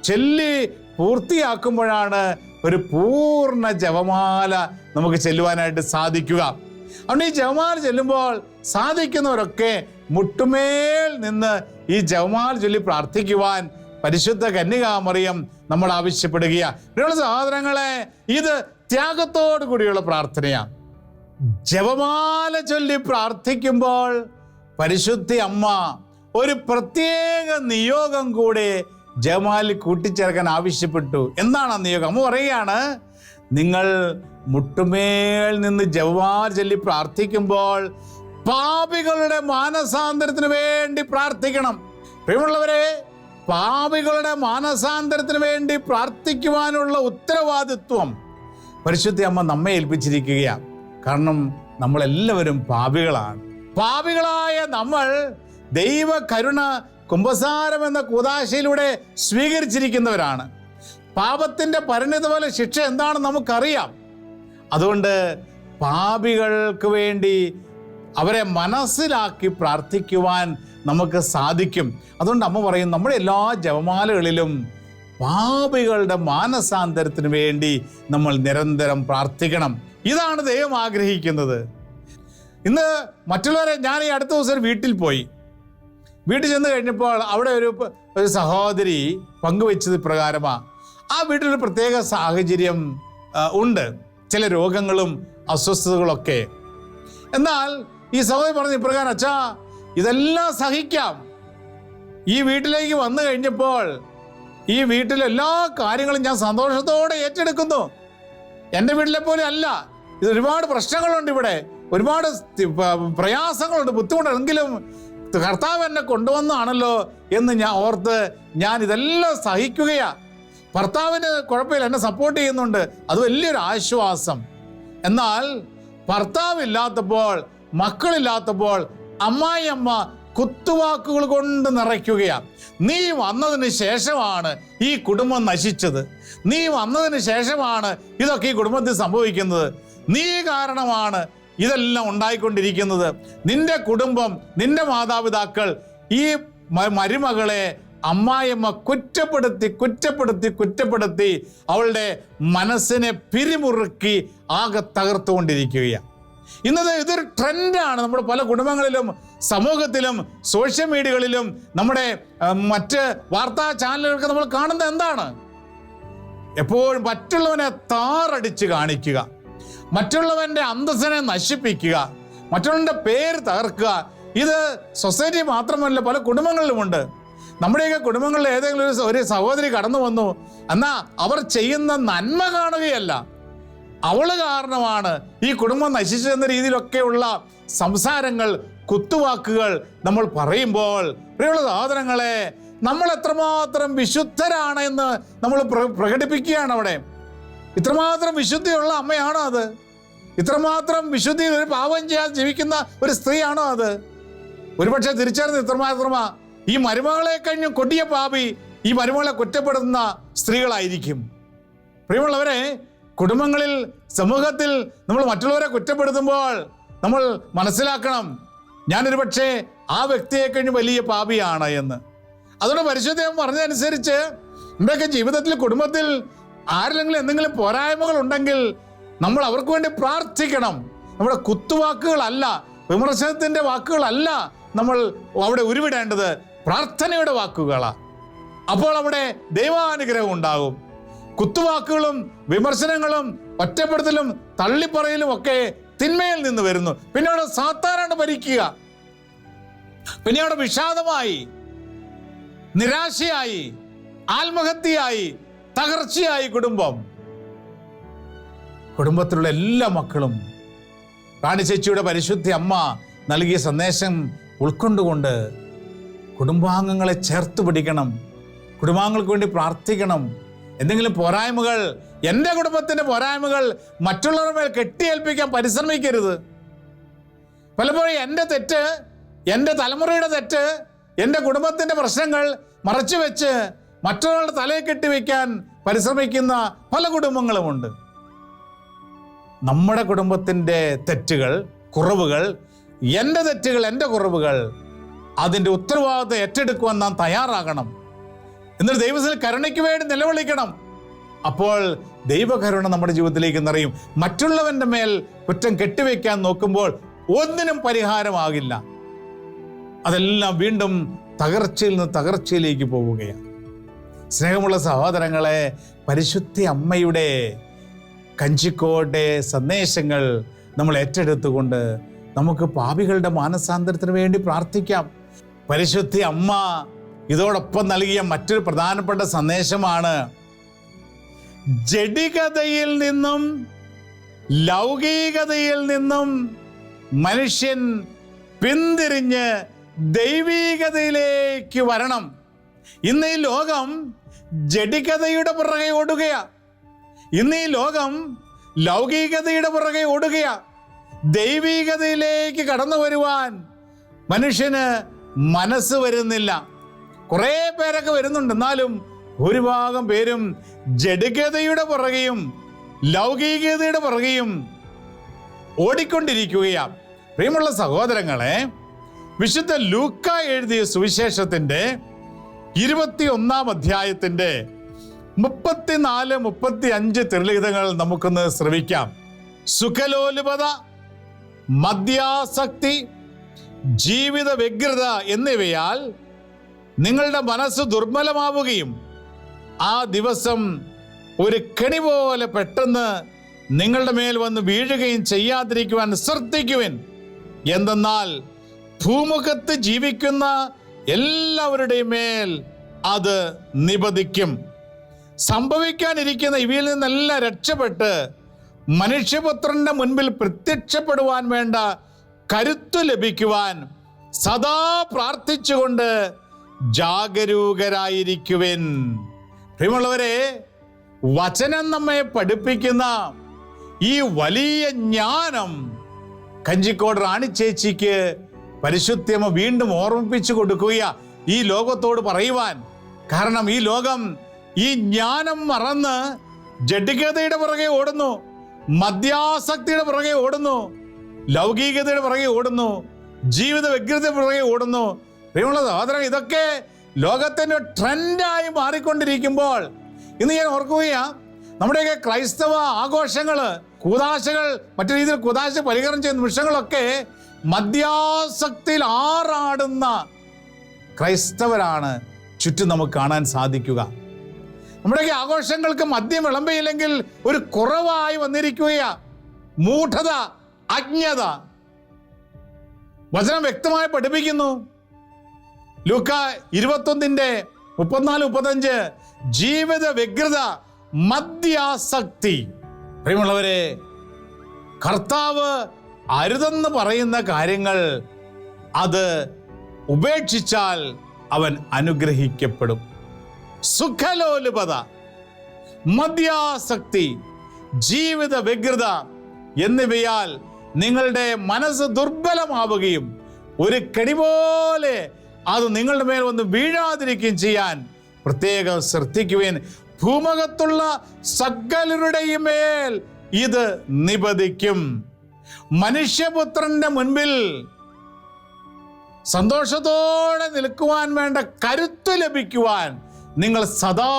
ചൊല്ലി പൂർത്തിയാക്കുമ്പോഴാണ് ഒരു പൂർണ്ണ ജപമാല നമുക്ക് ചെല്ലുവാനായിട്ട് സാധിക്കുക. അതുകൊണ്ട് ഈ ജപമാല ചെല്ലുമ്പോൾ സാധിക്കുന്നവരൊക്കെ മുട്ടുമേൽ നിന്ന് ഈ ജപമാല ചൊല്ലി പ്രാർത്ഥിക്കുവാൻ പരിശുദ്ധ കന്യകാമറിയം നമ്മൾ ആവശ്യപ്പെടുകയാണ്. പ്രിയമുള്ള സഹോദരങ്ങളെ, ഇത് ത്യാഗത്തോടു കൂടിയുള്ള പ്രാർത്ഥനയാണ്. ജപമാല ചൊല്ലി പ്രാർത്ഥിക്കുമ്പോൾ പരിശുദ്ധ അമ്മ ഒരു പ്രത്യേക നിയോഗം കൂടെ ജപമാലയിൽ കൂട്ടിച്ചേർക്കാൻ ആവശ്യപ്പെട്ടു. എന്താണ് ആ നിയോഗം? അമ്മ പറയുകയാണ്, നിങ്ങൾ മുട്ടുമേൽ നിന്ന് ജപമാല ചൊല്ലി പ്രാർത്ഥിക്കുമ്പോൾ പാപികളുടെ മാനസാന്തരത്തിന് വേണ്ടി പ്രാർത്ഥിക്കണം. പ്രിയമുള്ളവരെ, പാപികളുടെ മാനസാന്തരത്തിന് വേണ്ടി പ്രാർത്ഥിക്കുവാനുള്ള ഉത്തരവാദിത്വം പരിശുദ്ധ അമ്മ നമ്മെ ഏൽപ്പിച്ചിരിക്കുകയാണ്. കാരണം നമ്മളെല്ലാവരും പാപികളാണ്. പാപികളായ നമ്മൾ ദൈവ കരുണ കുംഭസാരം എന്ന കൂദാശയിലൂടെ സ്വീകരിച്ചിരിക്കുന്നവരാണ്. പാപത്തിൻ്റെ പരിണിതഫല ശിക്ഷ എന്താണെന്ന് നമുക്കറിയാം. അതുകൊണ്ട് പാപികൾക്ക് വേണ്ടി അവരെ മനസ്സിലാക്കി പ്രാർത്ഥിക്കുവാൻ നമുക്ക് സാധിക്കും. അതുകൊണ്ട് അമ്മ പറയും, നമ്മുടെ എല്ലാ ജപമാലകളിലും പാപികളുടെ മാനസാന്തരത്തിന് വേണ്ടി നമ്മൾ നിരന്തരം പ്രാർത്ഥിക്കണം. ഇതാണ് ദൈവം ആഗ്രഹിക്കുന്നത്. ഇന്ന് മറ്റുള്ളവരെ, ഞാൻ ഈ അടുത്ത ദിവസം വീട്ടിൽ ചെന്ന് കഴിഞ്ഞപ്പോൾ അവിടെ ഒരു സഹോദരി പങ്കുവെച്ചത് പ്രകാരമാണ്. ആ വീട്ടിലൊരു പ്രത്യേക സാഹചര്യം ഉണ്ട്, ചില രോഗങ്ങളും അസ്വസ്ഥതകളൊക്കെ. എന്നാൽ ഈ സഹോദരി പറഞ്ഞ ഇപ്രകാരം, അച്ഛാ, ഇതെല്ലാം സഹിക്കാം. ഈ വീട്ടിലേക്ക് വന്നു കഴിഞ്ഞപ്പോൾ ഈ വീട്ടിലെ എല്ലാ കാര്യങ്ങളും ഞാൻ സന്തോഷത്തോടെ ഏറ്റെടുക്കുന്നു. എൻ്റെ വീട്ടിലെ പോലെ അല്ല, ഇത് ഒരുപാട് പ്രശ്നങ്ങളുണ്ട്, ഇവിടെ ഒരുപാട് പ്രയാസങ്ങളുണ്ട്, ബുദ്ധിമുട്ടെങ്കിലും കർത്താവ് എന്നെ കൊണ്ടുവന്നാണല്ലോ എന്ന് ഞാൻ ഓർത്ത് ഞാൻ ഇതെല്ലാം സഹിക്കുകയാ. ഭർത്താവിന് കുഴപ്പമില്ല, എന്നെ സപ്പോർട്ട് ചെയ്യുന്നുണ്ട്, അത് വലിയൊരു ആശ്വാസം. എന്നാൽ ഭർത്താവില്ലാത്തപ്പോൾ, മക്കളില്ലാത്തപ്പോൾ അമ്മായിയമ്മ കുത്തുവാക്കുകൾ കൊണ്ട് നിറയ്ക്കുകയാണ്. നീ വന്നതിന് ശേഷമാണ് ഈ കുടുംബം നശിച്ചത്, നീ വന്നതിന് ശേഷമാണ് ഇതൊക്കെ ഈ കുടുംബത്തിൽ സംഭവിക്കുന്നത്, നീ കാരണമാണ് ഇതെല്ലാം ഉണ്ടായിക്കൊണ്ടിരിക്കുന്നത്. നിന്റെ കുടുംബം, നിന്റെ മാതാപിതാക്കൾ ഈ മരുമകളെ അമ്മായിയമ്മ കുറ്റപ്പെടുത്തി കുറ്റപ്പെടുത്തി കുറ്റപ്പെടുത്തി അവളുടെ മനസ്സിനെ പിരിമുറുക്കി ആകെ തകർത്തുകൊണ്ടിരിക്കുകയാണ്. ഇന്നത് ഇതൊരു ട്രെൻഡാണ്. നമ്മുടെ പല കുടുംബങ്ങളിലും, സമൂഹത്തിലും, സോഷ്യൽ മീഡിയകളിലും, നമ്മുടെ മറ്റ് വാർത്താ ചാനലുകൾക്ക് നമ്മൾ കാണുന്നത് എന്താണ്? എപ്പോഴും മറ്റുള്ളവനെ താറടിച്ച് കാണിക്കുക, മറ്റുള്ളവൻ്റെ അന്തസ്സിനെ നശിപ്പിക്കുക, മറ്റുള്ളവൻ്റെ പേര് തകർക്കുക. ഇത് സൊസൈറ്റി മാത്രമല്ല, പല കുടുംബങ്ങളിലുമുണ്ട്. നമ്മുടെയൊക്കെ കുടുംബങ്ങളിൽ ഏതെങ്കിലും ഒരു സഹോദരി കടന്നു വന്നു, എന്നാൽ അവർ ചെയ്യുന്ന നന്മ കാണുകയല്ല, അവള് കാരണമാണ് ഈ കുടുംബം നശിച്ചെന്ന രീതിയിലൊക്കെയുള്ള സംസാരങ്ങൾ, കുത്തുവാക്കുകൾ നമ്മൾ പറയുമ്പോൾ, പ്രിയമുള്ള സഹോദരങ്ങളെ, നമ്മൾ എത്രമാത്രം വിശുദ്ധരാണ് എന്ന് നമ്മൾ പ്രകടിപ്പിക്കുകയാണ് അവിടെ. ഇത്രമാത്രം വിശുദ്ധിയുള്ള അമ്മയാണോ അത്? ഇത്രമാത്രം വിശുദ്ധിയിൽ ഒരു പാപം ചെയ്യാതെ ജീവിക്കുന്ന ഒരു സ്ത്രീയാണോ അത്? ഒരുപക്ഷെ തിരിച്ചറിഞ്ഞ് ഇത്രമാത്രമാ ഈ മരുമകളെ കഴിഞ്ഞും കൊടിയ പാപി ഈ മരുമകളെ കുറ്റപ്പെടുത്തുന്ന സ്ത്രീകളായിരിക്കും. പ്രിയമുള്ളവരെ, കുടുംബങ്ങളിൽ, സമൂഹത്തിൽ നമ്മൾ മറ്റുള്ളവരെ കുറ്റപ്പെടുത്തുമ്പോൾ നമ്മൾ മനസ്സിലാക്കണം, ഞാനൊരു പക്ഷേ ആ വ്യക്തിയെ കഴിഞ്ഞ് വലിയ പാപിയാണ് എന്ന്. അതുകൊണ്ട് പരിശുദ്ധം പറഞ്ഞതനുസരിച്ച് നമ്മുടെയൊക്കെ ജീവിതത്തിൽ, കുടുംബത്തിൽ ആരിലെങ്കിലും എന്തെങ്കിലും പോരായ്മകൾ ഉണ്ടെങ്കിൽ നമ്മൾ അവർക്ക് വേണ്ടി പ്രാർത്ഥിക്കണം. നമ്മുടെ കുത്തുവാക്കുകളല്ല, വിമർശനത്തിൻ്റെ വാക്കുകളല്ല നമ്മൾ അവിടെ ഉരുവിടേണ്ടത്, പ്രാർത്ഥനയുടെ വാക്കുകളാണ്. അപ്പോൾ അവിടെ ദൈവാനുഗ്രഹം ഉണ്ടാകും. കുത്തുവാക്കുകളും വിമർശനങ്ങളും ഒറ്റപ്പെടുത്തലും തള്ളിപ്പറയലും ഒക്കെ തിന്മയിൽ നിന്ന് വരുന്നു. പിന്നെ അവിടെ സാത്താനാണ് ഭരിക്കുക. പിന്നെ അവിടെ വിഷാദമായി, നിരാശയായി, ആത്മഹത്യയായി, തകർച്ചയായി കുടുംബത്തിലുള്ള എല്ലാ മക്കളും റാണി ചേച്ചിയുടെ പരിശുദ്ധ അമ്മ നൽകിയ സന്ദേശം ഉൾക്കൊണ്ടുകൊണ്ട് കുടുംബാംഗങ്ങളെ ചേർത്ത് പിടിക്കണം, കുടുംബാംഗങ്ങൾക്ക് വേണ്ടി പ്രാർത്ഥിക്കണം. എന്തെങ്കിലും പോരായ്മകൾ, എൻ്റെ കുടുംബത്തിൻ്റെ പോരായ്മകൾ മറ്റുള്ളവരുടെ മേൽ കെട്ടിയേൽപ്പിക്കാൻ പരിശ്രമിക്കരുത്. പലപ്പോഴും എൻ്റെ തെറ്റ്, എൻ്റെ തലമുറയുടെ തെറ്റ്, എൻ്റെ കുടുംബത്തിൻ്റെ പ്രശ്നങ്ങൾ മറച്ചു വെച്ച് മറ്റുള്ളവരുടെ തലയിൽ കെട്ടിവെക്കാൻ പരിശ്രമിക്കുന്ന പല കുടുംബങ്ങളുമുണ്ട്. നമ്മുടെ കുടുംബത്തിൻ്റെ തെറ്റുകൾ, കുറവുകൾ, എൻ്റെ തെറ്റുകൾ, എൻ്റെ കുറവുകൾ, അതിൻ്റെ ഉത്തരവാദിത്വം ഏറ്റെടുക്കുവാൻ നാം തയ്യാറാകണം. എന്നിട്ട് ദൈവത്തിൽ കരുണയ്ക്ക് വേണ്ടി നിലവിളിക്കണം. അപ്പോൾ ദൈവകരുണ നമ്മുടെ ജീവിതത്തിലേക്ക് നിറയും. മറ്റുള്ളവൻ്റെ മേൽ കുറ്റം കെട്ടിവെക്കാൻ നോക്കുമ്പോൾ ഒന്നിനും പരിഹാരമാകില്ല. അതെല്ലാം വീണ്ടും തകർച്ചയിൽ നിന്ന് തകർച്ചയിലേക്ക് പോവുകയാണ്. സ്നേഹമുള്ള സഹോദരങ്ങളെ, പരിശുദ്ധ അമ്മയുടെ കഞ്ചിക്കോട്ടെ സന്ദേശങ്ങൾ നമ്മൾ ഏറ്റെടുത്തുകൊണ്ട് നമുക്ക് പാപികളുടെ മാനസാന്തരത്തിന് വേണ്ടി പ്രാർത്ഥിക്കാം. പരിശുദ്ധ അമ്മ ഇതോടൊപ്പം നൽകിയ മറ്റൊരു പ്രധാനപ്പെട്ട സന്ദേശമാണ്, ജഡികതയിൽ നിന്നും ലൗകികതയിൽ നിന്നും മനുഷ്യൻ പിന്തിരിഞ്ഞ് ദൈവീകതയിലേക്ക് വരണം. ഇന്ന് ഈ ലോകം ജഡികതയുടെ പുറകെ ഓടുകയാ. ഇന്ന് ഈ ലോകം ലൗകികതയുടെ പുറകെ ഓടുകയാ. ദൈവീകതയിലേക്ക് കടന്നു വരുവാൻ മനുഷ്യന് മനസ്സ് വരുന്നില്ല. കുറേ പേരൊക്കെ വരുന്നുണ്ട്, എന്നാലും ഭൂരിഭാഗം പേരും ജഡികതയുടെ പുറകെയും ലൗകികതയുടെ പുറകെയും ഓടിക്കൊണ്ടിരിക്കുകയാണ്. പ്രിയമുള്ള സഹോദരങ്ങളെ, വിശുദ്ധ ലൂക്ക എഴുതിയ സുവിശേഷത്തിൻ്റെ 21-ാം അധ്യായത്തിൻ്റെ 34-35 തിരുലിഖിതങ്ങൾ നമുക്കൊന്ന് ശ്രവിക്കാം. സുഖലോലുപത, മദ്യാസക്തി, ജീവിത വ്യഗ്രത എന്നിവയാൽ നിങ്ങളുടെ മനസ്സ് ദുർബലമാവുകയും ആ ദിവസം ഒരു കെണി പോലെ പെട്ടെന്ന് നിങ്ങളുടെ മേൽ വന്ന് വീഴുകയും ചെയ്യാതിരിക്കുവാൻ ശ്രദ്ധിക്കുവിൻ. എന്തെന്നാൽ ഭൂമുഖത്ത് ജീവിക്കുന്ന എല്ലാവരുടെയും മേൽ അത് നിപതിക്കും. സംഭവിക്കാനിരിക്കുന്ന ഇവയിൽ നിന്നെല്ലാം രക്ഷപ്പെട്ട് മനുഷ്യപുത്രന്റെ മുൻപിൽ പ്രത്യക്ഷപ്പെടുവാൻ വേണ്ട കരുത്തു ലഭിക്കുവാൻ സദാ പ്രാർത്ഥിച്ചുകൊണ്ട് ജാഗരൂകരായിരിക്കുവിൻ. പ്രിയമുള്ളവരെ, വചനം നമ്മെ പഠിപ്പിക്കുന്ന ഈ വലിയ ജ്ഞാനം കഞ്ചിക്കോട് റാണി ചേച്ചിക്ക് പരിശുദ്ധമ്മ വീണ്ടും ഓർമ്മിപ്പിച്ചു കൊടുക്കുക, ഈ ലോകത്തോട് പറയുവാൻ. കാരണം ഈ ലോകം ഈ ജ്ഞാനം മറന്ന് ജഡികതയുടെ പുറകെ ഓടുന്നു, മദ്യാസക്തിയുടെ പുറകെ ഓടുന്നു, ലൗകികതയുടെ പുറകെ ഓടുന്നു, ജീവിത വ്യഗ്രതയുടെ പുറകെ ഓടുന്നു. പ്രിയമുള്ള സഹോദരൻ, ഇതൊക്കെ ലോകത്തിന്റെ ട്രെൻഡായി മാറിക്കൊണ്ടിരിക്കുമ്പോൾ ഇന്ന് ഞാൻ ഓർക്കുകയാ, നമ്മുടെയൊക്കെ ക്രൈസ്തവ ആഘോഷങ്ങള്, കൂതാശകൾ, മറ്റു രീതിയിൽ കൂതാശ പരികരണം ചെയ്യുന്ന നിമിഷങ്ങളൊക്കെ മദ്യാസക്തിയിൽ ആറാടുന്ന ക്രൈസ്തവരാണ് ചുറ്റും നമുക്ക് കാണാൻ സാധിക്കുക. നമ്മുടെയൊക്കെ ആഘോഷങ്ങൾക്ക് മദ്യം വിളമ്പയില്ലെങ്കിൽ ഒരു കുറവായി വന്നിരിക്കുകയാ. മൂഢത, അജ്ഞത. വചനം വ്യക്തമായി പഠിപ്പിക്കുന്നു. ലൂക്ക 21:34-35 ജീവിത വ്യഗ്രത, മദ്യാസക്തി. പ്രിയമുള്ളവരെ, കർത്താവ് അരുതെന്ന് പറയുന്ന കാര്യങ്ങൾ അത് ഉപേക്ഷിച്ചാൽ അവൻ അനുഗ്രഹിക്കപ്പെടും. സുഖലോലുപത, മദ്യാസക്തി, ജീവിത വ്യഗ്രത എന്നിവയാൽ നിങ്ങളുടെ മനസ്സ് ദുർബലമാവുകയും ഒരു കെണി പോലെ അത് നിങ്ങളുടെ മേൽ വന്ന് വീഴാതിരിക്കുകയും ചെയ്യാൻ പ്രത്യേകം ശ്രദ്ധിക്കുവാൻ. ഭൂമുഖത്തുള്ള സകലരുടെയും മേൽ ഇത് നിബദിക്കും. മനുഷ്യപുത്രന്റെ മുൻപിൽ സന്തോഷത്തോടെ നിൽക്കുവാൻ വേണ്ട കരുത്ത് ലഭിക്കുവാൻ നിങ്ങൾ സദാ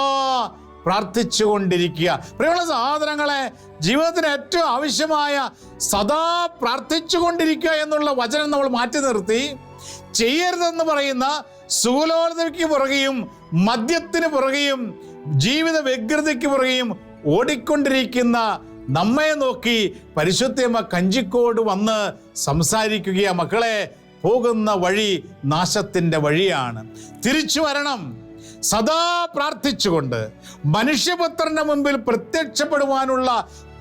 പ്രാർത്ഥിച്ചുകൊണ്ടിരിക്കുക. പ്രിയമുള്ള സഹോദരങ്ങളെ, ജീവിതത്തിന് ഏറ്റവും ആവശ്യമായ സദാ പ്രാർത്ഥിച്ചുകൊണ്ടിരിക്കുക എന്നുള്ള വചനം നമ്മൾ മാറ്റി നിർത്തി ചെയ്യരുതെന്ന് പറയുന്ന സുഖലോലതയ്ക്ക് പുറകെയും മദ്യത്തിന് പുറകെയും ജീവിത വ്യഗ്രതയ്ക്ക് പുറകെയും ഓടിക്കൊണ്ടിരിക്കുന്ന നമ്മെ നോക്കി പരിശുദ്ധമ്മ കഞ്ചിക്കോട് വന്ന് സംസാരിക്കുകയാണ്. മക്കളെ, പോകുന്ന വഴി നാശത്തിൻ്റെ വഴിയാണ്. തിരിച്ചു വരണം. സദാ പ്രാർത്ഥിച്ചുകൊണ്ട് മനുഷ്യപുത്രന്റെ മുമ്പിൽ പ്രത്യക്ഷപ്പെടുവാനുള്ള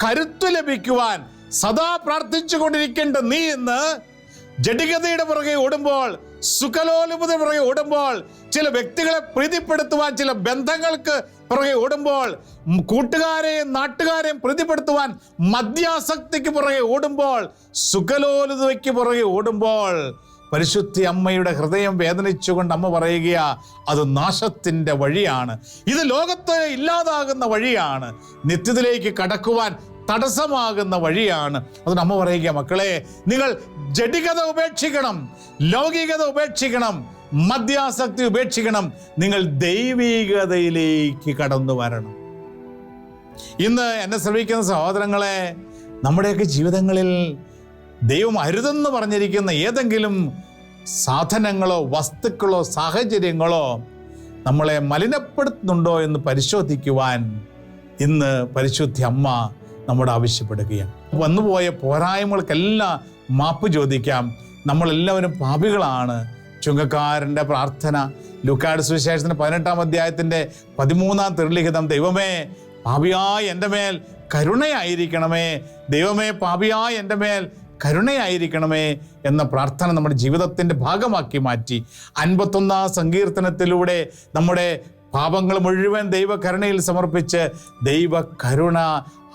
കരുത്തു ലഭിക്കുവാൻ സദാ പ്രാർത്ഥിച്ചുകൊണ്ടിരിക്കേണ്ട നീ ഇന്ന് ജഡികതയുടെ പുറകെ ഓടുമ്പോൾ, സുഖലോലുപത പുറകെ ഓടുമ്പോൾ, ചില വ്യക്തികളെ പ്രീതിപ്പെടുത്തുവാൻ, ചില ബന്ധങ്ങൾക്ക് പുറകെ ഓടുമ്പോൾ, കൂട്ടുകാരെയും നാട്ടുകാരെയും പ്രീതിപ്പെടുത്തുവാൻ മദ്യാസക്തിക്ക് പുറകെ ഓടുമ്പോൾ, സുഖലോലുപതയ്ക്ക് പുറകെ ഓടുമ്പോൾ പരിശുദ്ധ അമ്മയുടെ ഹൃദയം വേദനിച്ചുകൊണ്ട് അമ്മ പറയുകയാ, അത് നാശത്തിൻ്റെ വഴിയാണ്. ഇത് ലോകത്ത് ഇല്ലാതാകുന്ന വഴിയാണ്. നിത്യത്തിലേക്ക് കടക്കുവാൻ തടസ്സമാകുന്ന വഴിയാണ്. അതുകൊണ്ട് അമ്മ പറയുക, മക്കളെ, നിങ്ങൾ ജഡികത ഉപേക്ഷിക്കണം, ലൗകികത ഉപേക്ഷിക്കണം, മദ്യാസക്തി ഉപേക്ഷിക്കണം. നിങ്ങൾ ദൈവികതയിലേക്ക് കടന്നു വരണം. ഇന്ന് എന്നെ ശ്രമിക്കുന്ന സഹോദരങ്ങളെ, നമ്മുടെയൊക്കെ ജീവിതങ്ങളിൽ ദൈവം അരുതെന്ന് പറഞ്ഞിരിക്കുന്ന ഏതെങ്കിലും സാധനങ്ങളോ വസ്തുക്കളോ സാഹചര്യങ്ങളോ നമ്മളെ മലിനപ്പെടുത്തുന്നുണ്ടോ എന്ന് പരിശോധിക്കുവാൻ ഇന്ന് പരിശുദ്ധ അമ്മ നമ്മോട് ആവശ്യപ്പെടുകയാണ്. വന്നുപോയ പോരായ്മകൾക്കെല്ലാം മാപ്പ് ചോദിക്കാം. നമ്മളെല്ലാവരും പാപികളാണ്. ചുങ്കക്കാരൻ്റെ പ്രാർത്ഥന, ലൂക്കായുടെ സുവിശേഷത്തിൻ്റെ 18-ാം അധ്യായത്തിൻ്റെ 13-ാം തിരുലിഖിതം, ദൈവമേ പാപിയായ എൻ്റെ മേൽ കരുണയായിരിക്കണമേ, ദൈവമേ പാപിയായ എൻ്റെ മേൽ കരുണയായിരിക്കണമേ എന്ന പ്രാർത്ഥന നമ്മുടെ ജീവിതത്തിൻ്റെ ഭാഗമാക്കി മാറ്റി 51-ാം സങ്കീർത്തനത്തിലൂടെ നമ്മുടെ പാപങ്ങൾ മുഴുവൻ ദൈവകരുണയിൽ സമർപ്പിച്ച് ദൈവകരുണ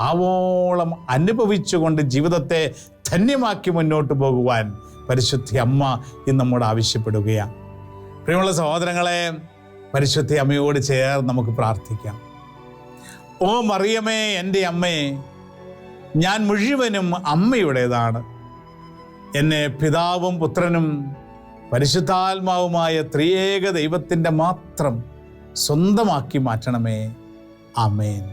ആവോളം അനുഭവിച്ചുകൊണ്ട് ജീവിതത്തെ ധന്യമാക്കി മുന്നോട്ട് പോകുവാൻ പരിശുദ്ധ അമ്മ ഇന്ന് നമ്മോട് ആവശ്യപ്പെടുകയാണ്. പ്രിയമുള്ള സഹോദരങ്ങളെ, പരിശുദ്ധ അമ്മയോട് ചേർന്ന് നമുക്ക് പ്രാർത്ഥിക്കാം. ഓ മറിയമേ, എൻ്റെ അമ്മേ, ഞാൻ മുഴുവനും അമ്മയുടേതാണ്. എന്നെ പിതാവും പുത്രനും പരിശുദ്ധാത്മാവുമായ ത്രിയേക ദൈവത്തിൻ്റെ മാത്രം സ്വന്തമാക്കി മാറ്റണമേ. ആമേൻ.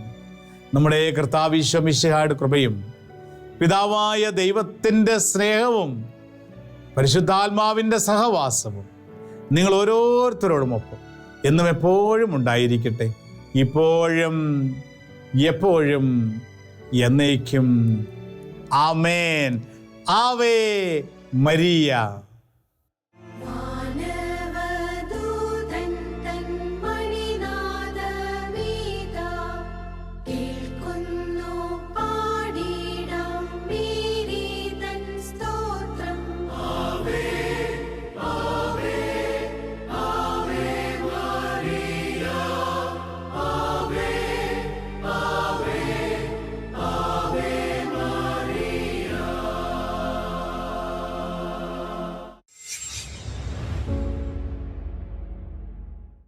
നമ്മുടെ കർത്താവ് ഈശോ മിശിഹായുടെ കൃപയും പിതാവായ ദൈവത്തിൻ്റെ സ്നേഹവും പരിശുദ്ധാത്മാവിൻ്റെ സഹവാസവും നിങ്ങൾ ഓരോരുത്തരോടുമൊപ്പം എന്നും എപ്പോഴും ഉണ്ടായിരിക്കട്ടെ, ഇപ്പോഴും എപ്പോഴും എന്നേക്കും. ആമേൻ. Ave Maria.